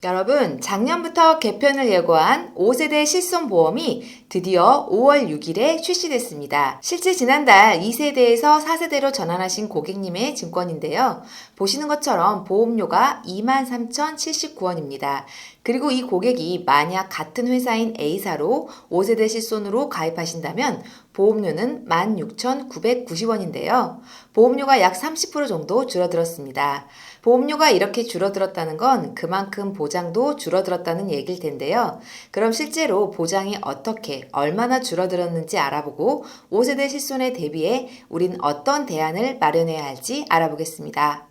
여러분, 작년부터 개편을 예고한 5세대 실손보험이 드디어 5월 6일에 출시됐습니다. 실제 지난달 2세대에서 4세대로 전환하신 고객님의 증권인데요. 보시는 것처럼 보험료가 23,079원입니다. 그리고 이 고객이 만약 같은 회사인 A사로 5세대 실손으로 가입하신다면 보험료는 16,990원인데요. 보험료가 약 30% 정도 줄어들었습니다. 보험료가 이렇게 줄어들었다는 건 그만큼 보장도 줄어들었다는 얘기일 텐데요. 그럼 실제로 보장이 어떻게, 얼마나 줄어들었는지 알아보고 5세대 실손에 대비해 우린 어떤 대안을 마련해야 할지 알아보겠습니다.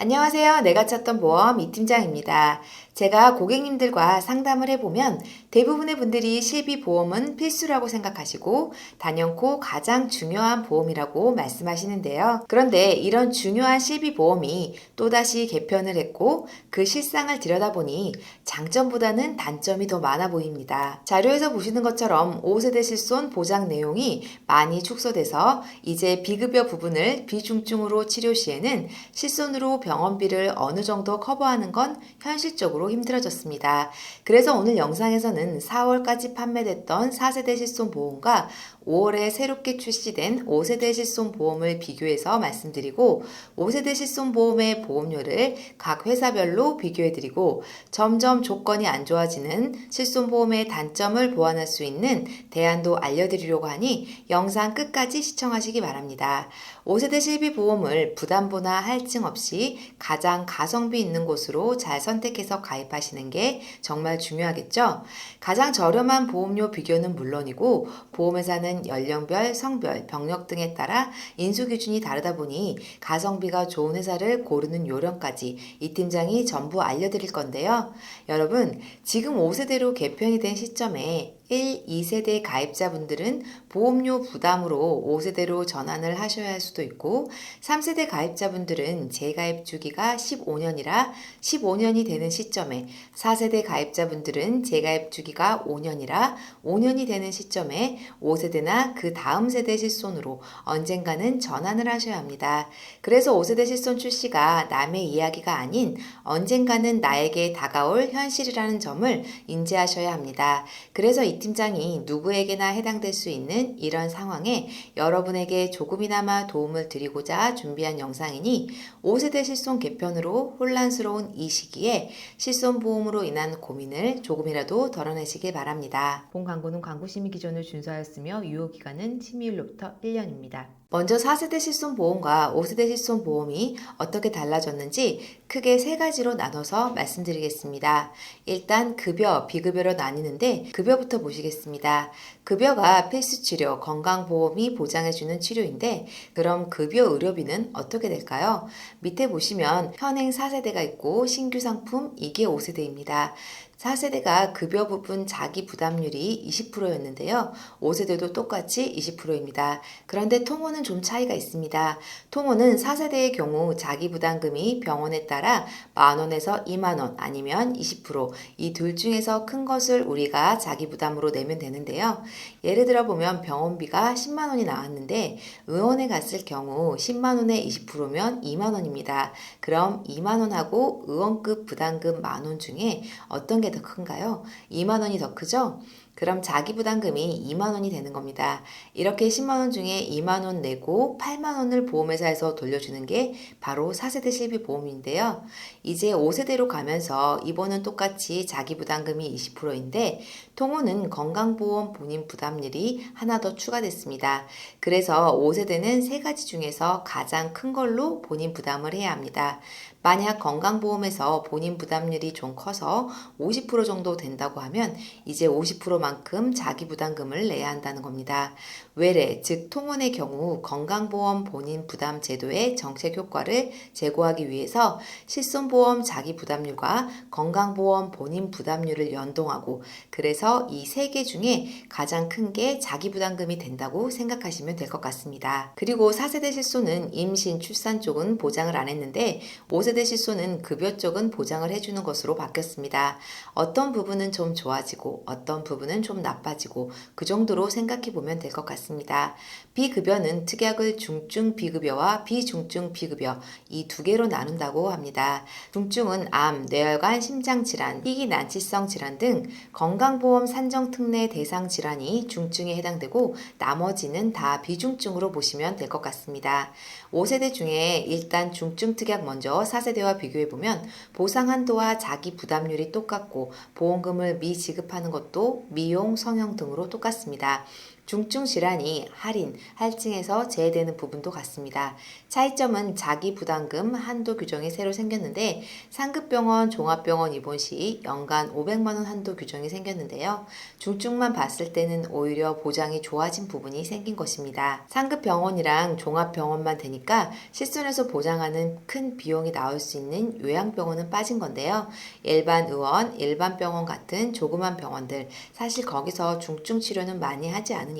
안녕하세요. 내가 찾던 보험 이팀장입니다. 제가 고객님들과 상담을 해보면 대부분의 분들이 실비보험은 필수라고 생각하시고 단연코 가장 중요한 보험이라고 말씀하시는데요. 그런데 이런 중요한 실비보험이 또다시 개편을 했고 그 실상을 들여다보니 장점보다는 단점이 더 많아 보입니다. 자료에서 보시는 것처럼 5세대 실손 보장 내용이 많이 축소돼서 이제 비급여 부분을 비중증으로 치료 시에는 실손으로 병원비를 어느 정도 커버하는 건 현실적으로 힘들어졌습니다. 그래서 오늘 영상에서는 4월까지 판매됐던 4세대 실손보험과 5월에 새롭게 출시된 5세대 실손보험을 비교해서 말씀드리고 5세대 실손보험의 보험료를 각 회사별로 비교해드리고 점점 조건이 안 좋아지는 실손보험의 단점을 보완할 수 있는 대안도 알려드리려고 하니 영상 끝까지 시청하시기 바랍니다. 5세대 실비보험을 부담보나 할증 없이 가장 가성비 있는 곳으로 잘 선택해서 가입하시는 게 정말 중요하겠죠? 가장 저렴한 보험료 비교는 물론이고 보험회사는 연령별, 성별, 병력 등에 따라 인수기준이 다르다 보니 가성비가 좋은 회사를 고르는 요령까지 이 팀장이 전부 알려드릴 건데요. 여러분, 지금 5세대로 개편이 된 시점에 1, 2세대 가입자분들은 보험료 부담으로 5세대로 전환을 하셔야 할 수도 있고 3세대 가입자분들은 재가입 주기가 15년이라 15년이 되는 시점에 4세대 가입자분들은 재가입 주기가 5년이라 5년이 되는 시점에 5세대나 그 다음 세대 실손으로 언젠가는 전환을 하셔야 합니다. 그래서 5세대 실손 출시가 남의 이야기가 아닌 언젠가는 나에게 다가올 현실이라는 점을 인지하셔야 합니다. 그래서 이 팀장이 누구에게나 해당될 수 있는 이런 상황에 여러분에게 조금이나마 도움을 드리고자 준비한 영상이니 5세대 실손 개편으로 혼란스러운 이 시기에 실손보험으로 인한 고민을 조금이라도 덜어내시길 바랍니다. 본 광고는 광고 심의 기준을 준수하였으며 유효기간은 심의일로부터 1년입니다. 먼저 4세대 실손보험과 5세대 실손보험이 어떻게 달라졌는지 크게 세 가지로 나눠서 말씀드리겠습니다. 일단 급여, 비급여로 나뉘는데 급여부터 보시겠습니다. 급여가 필수치료, 건강보험이 보장해주는 치료인데 그럼 급여 의료비는 어떻게 될까요? 밑에 보시면 현행 4세대가 있고 신규 상품 이게 5세대입니다. 4세대가 급여 부분 자기 부담률이 20%였는데요. 5세대도 똑같이 20%입니다. 그런데 통호는 좀 차이가 있습니다. 통호는 4세대의 경우 자기 부담금이 병원에 따라 만원에서 2만원 아니면 20% 이 둘 중에서 큰 것을 우리가 자기 부담으로 내면 되는데요. 예를 들어 보면 병원비가 10만원이 나왔는데 의원에 갔을 경우 10만원에 20%면 2만원입니다. 그럼 2만원하고 의원급 부담금 만원 중에 어떤 게 더 큰가요? 2만 원이 더 크죠? 그럼 자기 부담금이 2만 원이 되는 겁니다. 이렇게 10만 원 중에 2만 원 내고 8만 원을 보험회사에서 돌려주는 게 바로 4세대 실비보험인데요. 이제 5세대로 가면서 이번은 똑같이 자기 부담금이 20%인데 통호는 건강보험 본인 부담률이 하나 더 추가됐습니다. 그래서 5세대는 세 가지 중에서 가장 큰 걸로 본인 부담을 해야 합니다. 만약 건강보험에서 본인 부담률이 좀 커서 50% 정도 된다고 하면 이제 50%만큼 자기 부담금을 내야 한다는 겁니다. 외래, 즉 통원의 경우 건강보험 본인 부담 제도의 정책 효과를 제고하기 위해서 실손보험 자기 부담률과 건강보험 본인 부담률을 연동하고 그래서 이 세 개 중에 가장 큰 게 자기 부담금이 된다고 생각하시면 될 것 같습니다. 그리고 4세대 실손은 임신, 출산 쪽은 보장을 안 했는데 5세대 실손은 급여 쪽은 보장을 해주는 것으로 바뀌었습니다. 어떤 부분은 좀 좋아지고 어떤 부분은 급여는 좀 나빠지고 그 정도로 생각해 보면 될 것 같습니다. 비급여는 특약을 중증 비급여와 비중증 비급여 이 두 개로 나눈다고 합니다. 중증은 암, 뇌혈관, 심장질환, 희귀난치성 질환 등 건강보험 산정 특례 대상 질환이 중증에 해당되고 나머지는 다 비중증으로 보시면 될 것 같습니다. 5세대 중에 일단 중증 특약 먼저 4세대와 비교해보면 보상 한도와 자기 부담률이 똑같고 보험금을 미지급하는 것도 미용, 성형 등으로 똑같습니다. 중증 질환이 할인, 할증에서 제외되는 부분도 같습니다. 차이점은 자기 부담금 한도 규정이 새로 생겼는데 상급병원, 종합병원 입원 시 연간 500만 원 한도 규정이 생겼는데요. 중증만 봤을 때는 오히려 보장이 좋아진 부분이 생긴 것입니다. 상급병원이랑 종합병원만 되니까 실손에서 보장하는 큰 비용이 나올 수 있는 요양병원은 빠진 건데요. 일반 의원, 일반 병원 같은 조그만 병원들 사실 거기서 중증 치료는 많이 하지 않으니까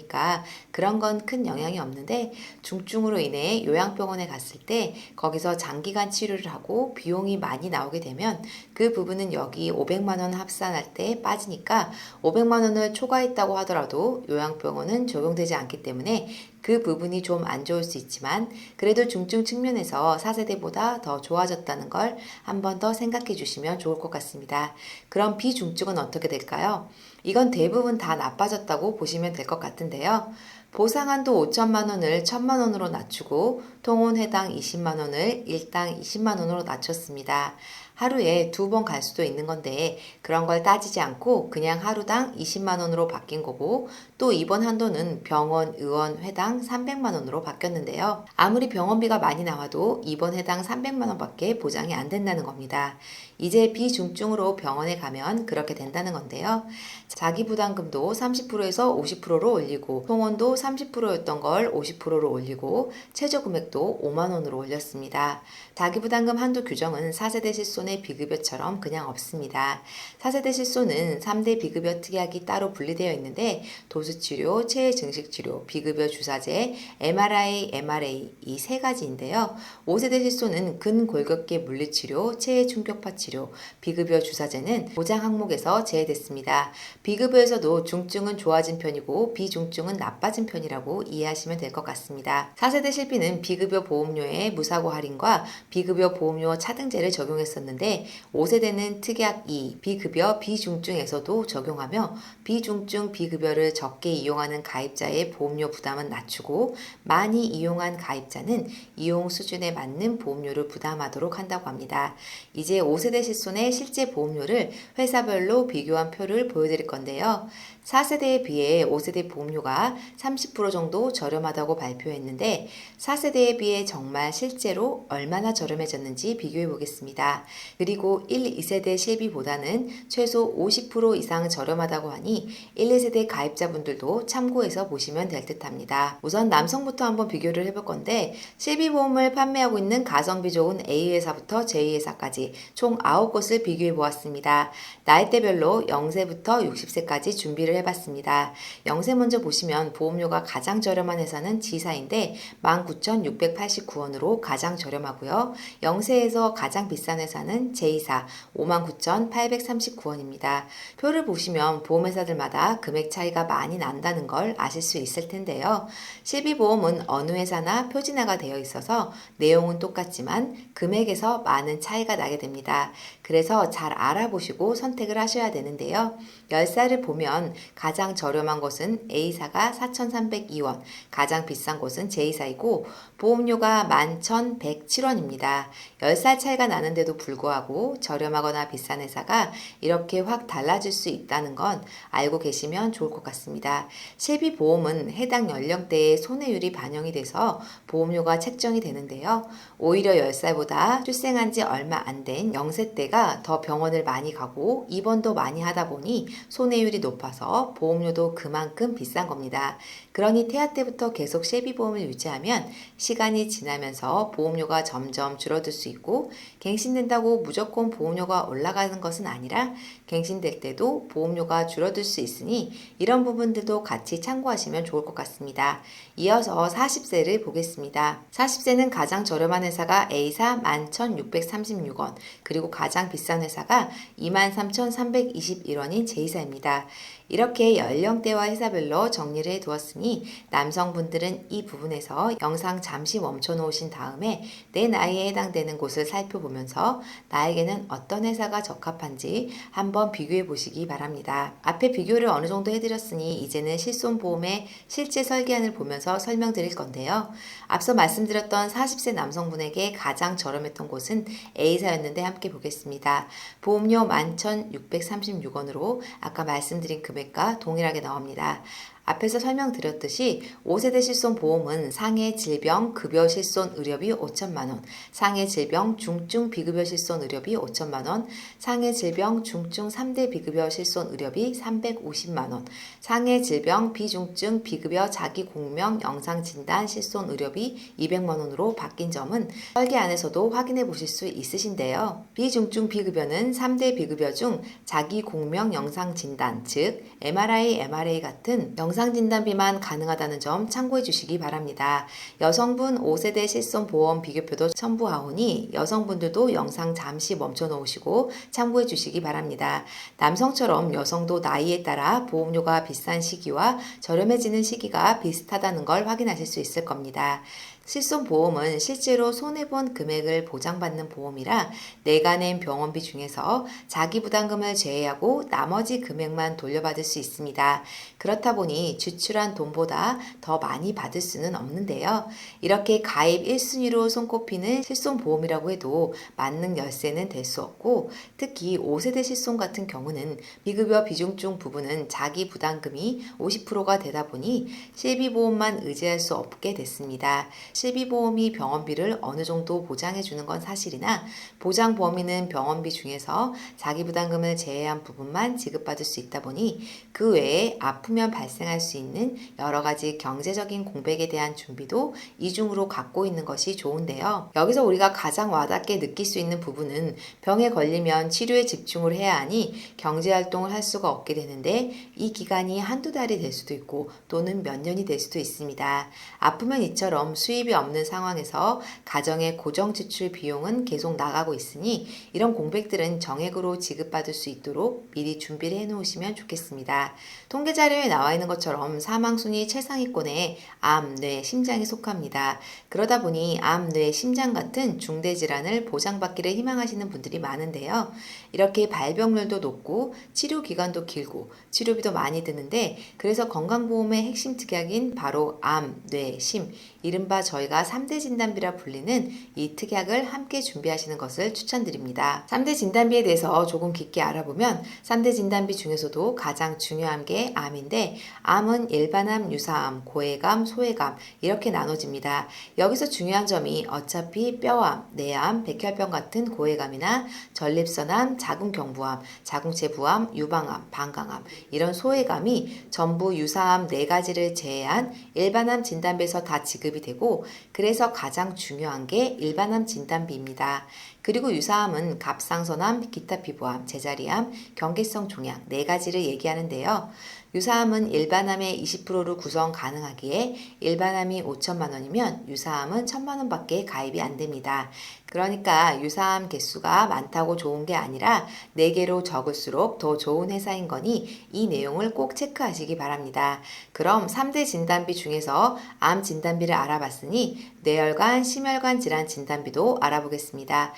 그런 건 큰 영향이 없는데 중증으로 인해 요양병원에 갔을 때 거기서 장기간 치료를 하고 비용이 많이 나오게 되면 그 부분은 여기 500만 원 합산할 때 빠지니까 500만 원을 초과했다고 하더라도 요양병원은 적용되지 않기 때문에 그 부분이 좀 안 좋을 수 있지만 그래도 중증 측면에서 4세대보다 더 좋아졌다는 걸 한 번 더 생각해 주시면 좋을 것 같습니다. 그럼 비중증은 어떻게 될까요? 이건 대부분 다 나빠졌다고 보시면 될 것 같은데요. 보상한도 5천만 원을 1천만 원으로 낮추고 통원 해당 20만 원을 일당 20만 원으로 낮췄습니다. 하루에 2번 갈 수도 있는 건데 그런 걸 따지지 않고 그냥 하루당 20만 원으로 바뀐 거고 또 이번 한도는 병원, 의원 회당 300만 원으로 바뀌었는데요. 아무리 병원비가 많이 나와도 이번 해당 300만 원밖에 보장이 안 된다는 겁니다. 이제 비중증으로 병원에 가면 그렇게 된다는 건데요. 자기 부담금도 30%에서 50%로 올리고 통원도 30%였던 걸 50%로 올리고 최저 금액도 5만 원으로 올렸습니다. 자기 부담금 한도 규정은 4세대 실손의 비급여처럼 그냥 없습니다. 4세대 실손은 3대 비급여 특약이 따로 분리되어 있는데 도수치료, 체외증식치료, 비급여 주사제, MRI, MRA 이 세 가지인데요. 5세대 실손은 근골격계 물리치료, 체외충격파 치료, 비급여 주사제는 보장 항목에서 제외됐습니다. 비급여에서도 중증은 좋아진 편이고 비중증은 나빠진 편이라고 이해하시면 될 것 같습니다. 4세대 실비는 비급여 보험료의 무사고 할인과 비급여 보험료 차등제를 적용했었는데 5세대는 특약 2, 비급여 비중증에서도 적용하며 비중증 비급여를 적게 이용하는 가입자의 보험료 부담은 낮추고 많이 이용한 가입자는 이용 수준에 맞는 보험료를 부담하도록 한다고 합니다. 이제 5세대 실손의 실제 보험료를 회사별로 비교한 표를 보여드릴 건데요. 4세대에 비해 5세대 보험료가 30% 정도 저렴하다고 발표했는데 4세대에 비해 정말 실제로 얼마나 저렴해졌는지 비교해 보겠습니다. 그리고 1, 2세대 실비보다는 최소 50% 이상 저렴하다고 하니 1, 2세대 가입자분들도 참고해서 보시면 될 듯합니다. 우선 남성부터 한번 비교를 해볼 건데 실비보험을 판매하고 있는 가성비 좋은 A회사부터 J회사까지 총 9곳을 비교해 보았습니다. 나이대별로 0세부터 60세까지 준비를 해봤습니다. 0세 먼저 보시면 보험료가 가장 저렴한 회사는 G사인데 19,689원으로 가장 저렴하고요. 0세에서 가장 비싼 회사는 J사 59,839원입니다. 표를 보시면 보험회사들마다 금액 차이가 많이 난다는 걸 아실 수 있을 텐데요. 실비보험은 어느 회사나 표준화가 되어 있어서 내용은 똑같지만 금액에서 많은 차이가 나게 됩니다. 그래서 잘 알아보시고 선택을 하셔야 되는데요. 10살을 보면 가장 저렴한 곳은 A사가 4,302원, 가장 비싼 곳은 J사이고 보험료가 11,107원입니다. 10살 차이가 나는데도 불구하고 저렴하거나 비싼 회사가 이렇게 확 달라질 수 있다는 건 알고 계시면 좋을 것 같습니다. 실비보험은 해당 연령대의 손해율이 반영이 돼서 보험료가 책정이 되는데요. 오히려 10살보다 출생한 지 얼마 안 된 0세 때가 더 병원을 많이 가고 입원도 많이 하다 보니 손해율이 높아서 보험료도 그만큼 비싼 겁니다. 그러니 태아 때부터 계속 실비보험을 유지하면 시간이 지나면서 보험료가 점점 줄어들 수 있고 갱신된다고 무조건 보험료가 올라가는 것은 아니라 갱신될 때도 보험료가 줄어들 수 있으니 이런 부분들도 같이 참고하시면 좋을 것 같습니다. 이어서 40세를 보겠습니다. 40세는 가장 저렴한 회사가 A사 11,636원 그리고 가장 비싼 회사가 23,321원인 J사입니다. 이렇게 연령대와 회사별로 정리를 해 두었으니 남성분들은 이 부분에서 영상 잠시 멈춰 놓으신 다음에 내 나이에 해당되는 곳을 살펴보면서 나에게는 어떤 회사가 적합한지 한번 비교해 보시기 바랍니다. 앞에 비교를 어느 정도 해드렸으니 이제는 실손보험의 실제 설계안을 보면서 설명드릴 건데요. 앞서 말씀드렸던 40세 남성분에게 가장 저렴했던 곳은 A사였는데 함께 보겠습니다. 보험료 11,636원으로 아까 말씀드린 금액과 동일하게 나옵니다. 앞에서 설명드렸듯이 5세대 실손보험은 상해 질병 급여 실손 의료비 5천만원, 상해 질병 중증 비급여 실손 의료비 5천만원, 상해 질병 중증 3대 비급여 실손 의료비 350만원, 상해 질병 비중증 비급여 자기 공명 영상 진단 실손 의료비 200만원으로 바뀐 점은 설계안에서도 확인해 보실 수 있으신데요. 비중증 비급여는 3대 비급여 중 자기 공명 영상 진단, 즉 MRI, MRA 같은 영상진단비만 가능하다는 점 참고해 주시기 바랍니다. 여성분 5세대 실손보험 비교표도 첨부하오니 여성분들도 영상 잠시 멈춰 놓으시고 참고해 주시기 바랍니다. 남성처럼 여성도 나이에 따라 보험료가 비싼 시기와 저렴해지는 시기가 비슷하다는 걸 확인하실 수 있을 겁니다. 실손보험은 실제로 손해본 금액을 보장받는 보험이라 내가 낸 병원비 중에서 자기 부담금을 제외하고 나머지 금액만 돌려받을 수 있습니다. 그렇다 보니 지출한 돈보다 더 많이 받을 수는 없는데요. 이렇게 가입 1순위로 손꼽히는 실손보험이라고 해도 만능 열쇠는 될 수 없고 특히 5세대 실손 같은 경우는 비급여 비중증 부분은 자기 부담금이 50%가 되다 보니 실비보험만 의지할 수 없게 됐습니다. 실비보험이 병원비를 어느 정도 보장해주는 건 사실이나 보장 범위는 병원비 중에서 자기 부담금을 제외한 부분만 지급받을 수 있다 보니 그 외에 아프면 발생할 수 있는 여러 가지 경제적인 공백에 대한 준비도 이중으로 갖고 있는 것이 좋은데요. 여기서 우리가 가장 와닿게 느낄 수 있는 부분은 병에 걸리면 치료에 집중을 해야 하니 경제활동을 할 수가 없게 되는데 이 기간이 한두 달이 될 수도 있고 또는 몇 년이 될 수도 있습니다. 아프면 이처럼 수입이 없는 상황에서 가정의 고정 지출 비용은 계속 나가고 있으니 이런 공백들은 정액으로 지급받을 수 있도록 미리 준비를 해 놓으시면 좋겠습니다. 통계 자료에 나와 있는 것처럼 사망 순위 최상위권에 암, 뇌, 심장이 속합니다. 그러다 보니 암, 뇌, 심장 같은 중대 질환을 보장받기를 희망하시는 분들이 많은데요. 이렇게 발병률도 높고 치료 기간도 길고 치료비도 많이 드는데 그래서 건강보험의 핵심 특약인 바로 암, 뇌, 심, 이른바 저희가 3대 진단비라 불리는 이 특약을 함께 준비하시는 것을 추천드립니다. 3대 진단비에 대해서 조금 깊게 알아보면 3대 진단비 중에서도 가장 중요한 게 암인데 암은 일반암, 유사암, 고해감, 소해감 이렇게 나눠집니다. 여기서 중요한 점이 어차피 뼈암, 뇌암, 백혈병 같은 고해감이나 전립선암, 자궁경부암, 자궁체부암, 유방암, 방광암 이런 소해감이 전부 유사암 4가지를 제외한 일반암 진단비에서 다 지급이 되고 그래서 가장 중요한 게 일반암 진단비입니다. 그리고 유사암은 갑상선암, 기타 피부암, 제자리암, 경계성 종양 4가지를 얘기하는데요. 유사암은 일반암의 20%를 구성 가능하기에 일반암이 5천만 원이면 유사암은 1,000만 원밖에 가입이 안 됩니다. 그러니까 유사암 개수가 많다고 좋은 게 아니라 4개로 적을수록 더 좋은 회사인 거니 이 내용을 꼭 체크하시기 바랍니다. 그럼 3대 진단비 중에서 암 진단비를 알아봤으니 뇌혈관, 심혈관 질환 진단비도 알아보겠습니다.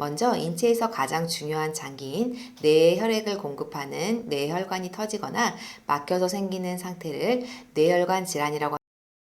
먼저 인체에서 가장 중요한 장기인 뇌에 혈액을 공급하는 뇌혈관이 터지거나 막혀서 생기는 상태를 뇌혈관 질환이라고 합니다.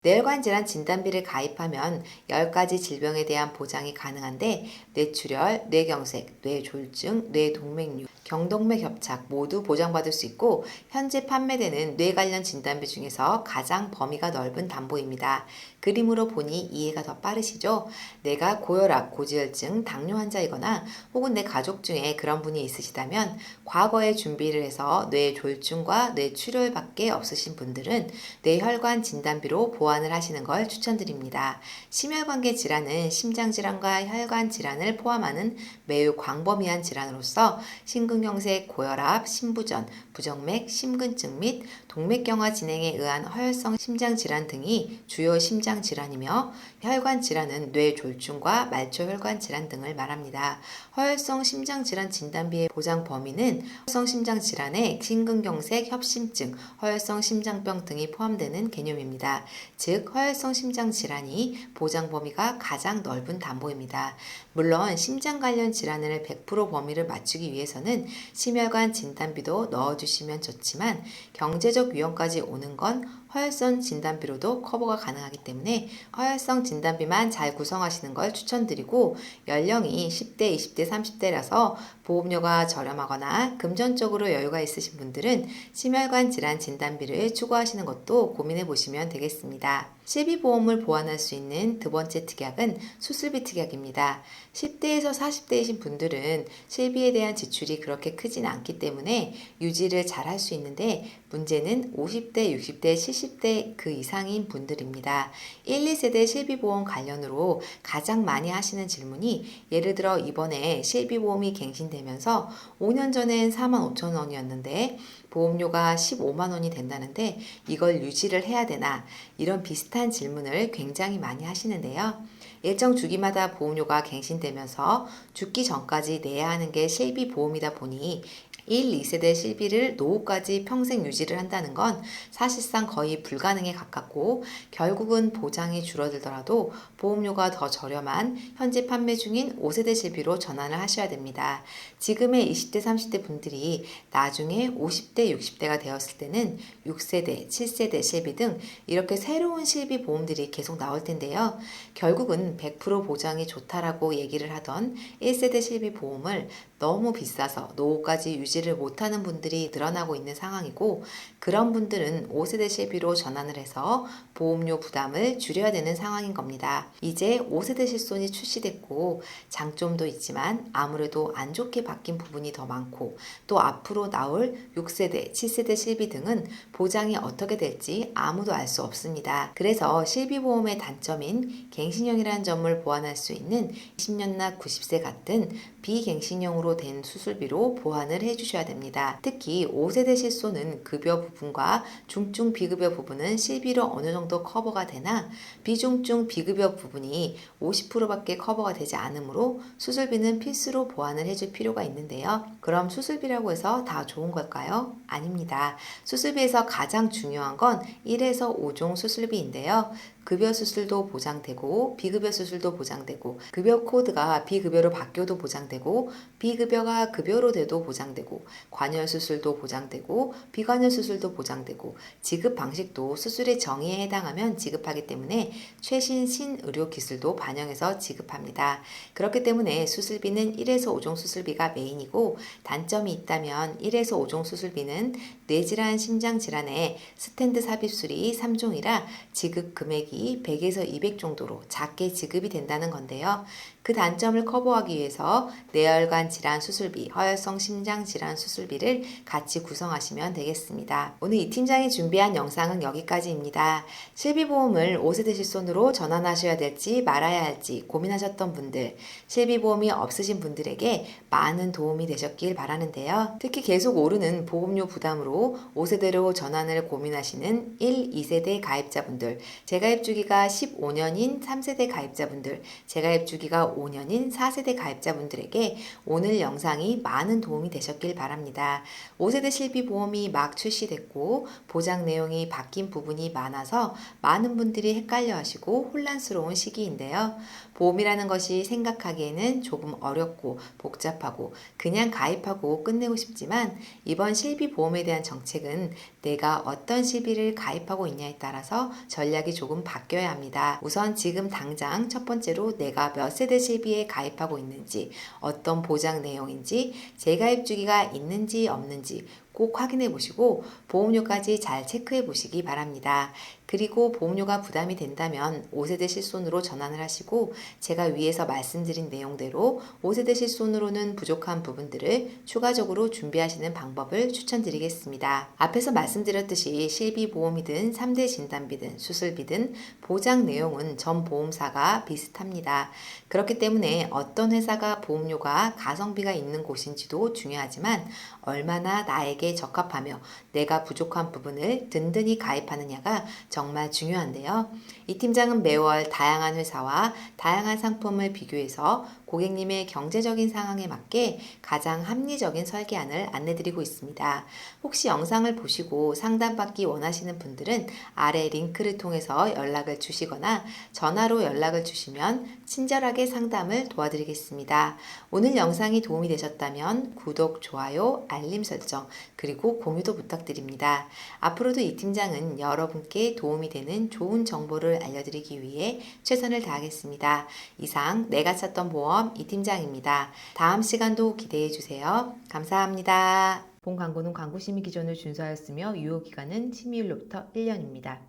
뇌혈관 질환 진단비를 가입하면 10가지 질병에 대한 보장이 가능한데 뇌출혈, 뇌경색, 뇌졸중, 뇌동맥류, 경동맥 협착 모두 보장받을 수 있고 현재 판매되는 뇌 관련 진단비 중에서 가장 범위가 넓은 담보입니다. 그림으로 보니 이해가 더 빠르시죠? 내가 고혈압, 고지혈증, 당뇨 환자이거나 혹은 내 가족 중에 그런 분이 있으시다면 과거에 준비를 해서 뇌졸중과 뇌출혈밖에 없으신 분들은 뇌혈관 진단비로 보완을 하시는 걸 추천드립니다. 심혈관계 질환은 심장질환과 혈관 질환을 포함하는 매우 광범위한 질환으로서 심근경색, 고혈압, 심부전, 부정맥, 심근증 및 동맥경화 진행에 의한 허혈성 심장질환 등이 주요 심장질환이며 혈관 질환은 뇌졸중과 말초혈관 질환 등을 말합니다. 허혈성 심장질환 진단비의 보장 범위는 허혈성 심장질환에 심근경색, 협심증, 허혈성 심장병 등이 포함되는 개념입니다. 즉 허혈성 심장질환이 보장 범위가 가장 넓은 담보입니다. 물론 심장 관련 질환을 100% 범위를 맞추기 위해서는 심혈관 진단비도 넣어주시면 좋지만 경제적 위험까지 오는 건 허혈성 진단비로도 커버가 가능하기 때문에 허혈성 진단비만 잘 구성하시는 걸 추천드리고 연령이 10대, 20대, 30대라서 보험료가 저렴하거나 금전적으로 여유가 있으신 분들은 심혈관 질환 진단비를 추구하시는 것도 고민해 보시면 되겠습니다. 실비보험을 보완할 수 있는 두 번째 특약은 수술비 특약입니다. 10대에서 40대이신 분들은 실비에 대한 지출이 그렇게 크진 않기 때문에 유지를 잘 할 수 있는데 문제는 50대, 60대, 70대 그 이상인 분들입니다. 1, 2세대 실비보험 관련으로 가장 많이 하시는 질문이 예를 들어 이번에 실비보험이 갱신되면서 5년 전엔 4만 5천 원이었는데 보험료가 15만 원이 된다는데 이걸 유지를 해야 되나 이런 비슷한 질문을 굉장히 많이 하시는데요. 일정 주기마다 보험료가 갱신되면서 죽기 전까지 내야 하는 게 실비보험이다 보니 1, 2세대 실비를 노후까지 평생 유지를 한다는 건 사실상 거의 불가능에 가깝고 결국은 보장이 줄어들더라도 보험료가 더 저렴한 현재 판매 중인 5세대 실비로 전환을 하셔야 됩니다. 지금의 20대, 30대 분들이 나중에 50대, 60대가 되었을 때는 6세대, 7세대 실비 등 이렇게 새로운 실비 보험들이 계속 나올 텐데요. 결국은 100% 보장이 좋다라고 얘기를 하던 1세대 실비 보험을 너무 비싸서 노후까지 유지를 못하는 분들이 늘어나고 있는 상황이고 그런 분들은 5세대 실비로 전환을 해서 보험료 부담을 줄여야 되는 상황인 겁니다. 이제 5세대 실손이 출시됐고 장점도 있지만 아무래도 안 좋게 바뀐 부분이 더 많고 또 앞으로 나올 6세대, 7세대 실비 등은 보장이 어떻게 될지 아무도 알 수 없습니다. 그래서 실비보험의 단점인 갱신형이라는 점을 보완할 수 있는 20년 납 90세 같은 비갱신형으로 된 수술비로 보완을 해주셔야 됩니다. 특히 5세대 실손은 급여 부분과 중증 비급여 부분은 실비로 어느 정도 커버가 되나 비중증 비급여 부분이 50%밖에 커버가 되지 않으므로 수술비는 필수로 보완을 해줄 필요가 있는데요. 그럼 수술비라고 해서 다 좋은 걸까요? 아닙니다. 수술비에서 가장 중요한 건 1에서 5종 수술비인데요. 급여 수술도 보장되고 비급여 수술도 보장되고 급여 코드가 비급여로 바뀌어도 보장되고 비급여가 급여로 돼도 보장되고 관열 수술도 보장되고 비관열 수술도 보장되고 지급 방식도 수술의 정의에 해당하면 지급하기 때문에 최신 신의료 기술도 반영해서 지급합니다. 그렇기 때문에 수술비는 1에서 5종 수술비가 메인이고 단점이 있다면 1에서 5종 수술비는 뇌질환, 심장질환에 스텐트 삽입술이 3종이라 지급 금액이 100에서 200 정도로 작게 지급이 된다는 건데요. 그 단점을 커버하기 위해서 뇌혈관 질환 수술비, 허혈성 심장 질환 수술비를 같이 구성하시면 되겠습니다. 오늘 이 팀장이 준비한 영상은 여기까지입니다. 실비보험을 5세대 실손으로 전환하셔야 될지 말아야 할지 고민하셨던 분들, 실비보험이 없으신 분들에게 많은 도움이 되셨길 바라는데요. 특히 계속 오르는 보험료 부담으로 5세대로 전환을 고민하시는 1, 2세대 가입자분들, 재가입 주기가 15년인 3세대 가입자분들, 재가입 주기가 5년인 4세대 가입자분들에게 오늘 영상이 많은 도움이 되셨길 바랍니다. 5세대 실비보험이 막 출시됐고 보장 내용이 바뀐 부분이 많아서 많은 분들이 헷갈려 하시고 혼란스러운 시기인데요. 보험이라는 것이 생각하기에는 조금 어렵고 복잡하고 그냥 가입하고 끝내고 싶지만 이번 실비보험에 대한 정책은 내가 어떤 실비를 가입하고 있냐에 따라서 전략이 조금 바뀌어야 합니다. 우선 지금 당장 첫 번째로 내가 몇 세대 실비에 가입하고 있는지, 어떤 보장 내용인지, 재가입 주기가 있는지 없는지 꼭 확인해 보시고 보험료까지 잘 체크해 보시기 바랍니다. 그리고 보험료가 부담이 된다면 5세대 실손으로 전환을 하시고 제가 위에서 말씀드린 내용대로 5세대 실손으로는 부족한 부분들을 추가적으로 준비하시는 방법을 추천드리겠습니다. 앞에서 말씀드렸듯이 실비보험이든 3대 진단비든 수술비든 보장 내용은 전 보험사가 비슷합니다. 그렇기 때문에 어떤 회사가 보험료가 가성비가 있는 곳인지도 중요하지만 얼마나 나에게 적합하며 내가 부족한 부분을 든든히 가입하느냐가 정말 중요한데요. 이 팀장은 매월 다양한 회사와 다양한 상품을 비교해서 고객님의 경제적인 상황에 맞게 가장 합리적인 설계안을 안내드리고 있습니다. 혹시 영상을 보시고 상담받기 원하시는 분들은 아래 링크를 통해서 연락을 주시거나 전화로 연락을 주시면 친절하게 상담을 도와드리겠습니다. 오늘 영상이 도움이 되셨다면 구독, 좋아요, 알림 설정, 그리고 공유도 부탁드립니다. 앞으로도 이 팀장은 여러분께 도움이 되는 좋은 정보를 알려드리기 위해 최선을 다하겠습니다. 이상 내가 찾던 보험 이 팀장입니다. 다음 시간도 기대해 주세요. 감사합니다. 본 광고는 광고 심의 기준을 준수하였으며 유효 기간은 심의일로부터 1년입니다.